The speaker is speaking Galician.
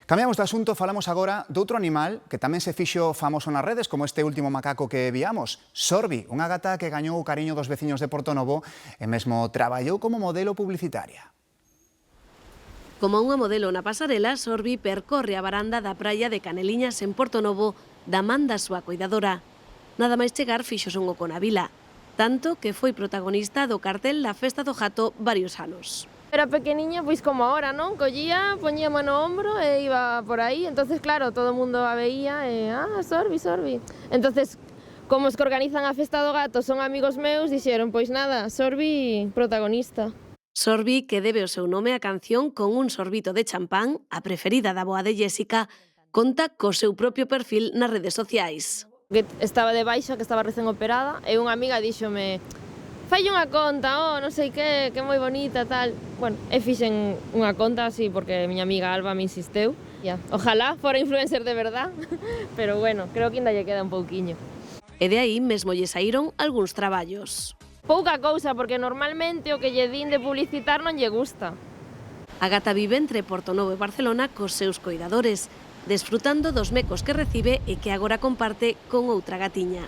Cambiamos de asunto, falamos agora doutro animal que tamén se fixo famoso nas redes, como este último macaco que viamos, Sorbi, unha gata que gañou o cariño dos veciños de Portonovo e mesmo traballou como modelo publicitaria. Como unha modelo na pasarela, Sorbi percorre a varanda da praia de Caneliñas en Portonovo da man da súa cuidadora. Nada máis chegar fixos un oco na vila, tanto que foi protagonista do cartel da Festa do Jato varios anos. Era pequeniña, pois como ahora, non? Collía, poñíame no ombro e iba por aí. Entonces, claro, todo o mundo a veía e... Sorbi, Sorbi. Entonces, como os que organizan a Festa do Gato son amigos meus, dixeron, pois nada, Sorbi protagonista. Sorbi, que debe o seu nome á canción Con un sorbito de champán, a preferida da boa de Jéssica, conta co seu propio perfil nas redes sociais. Que estaba de baixa, que estaba recén operada, e unha amiga díxome: falle unha conta, non sei que moi bonita, tal. Bueno, e fixen unha conta así porque miña amiga Alba me insisteu. Ojalá fora influencer de verdad, pero bueno, creo que ainda lle queda un pouquiño. E de aí mesmo lle saíron algúns traballos. Pouca cousa, porque normalmente o que lle din de publicitar non lle gusta. A gata vive entre Portonovo e Barcelona cos seus coidadores, desfrutando dos mecos que recibe e que agora comparte con outra gatiña.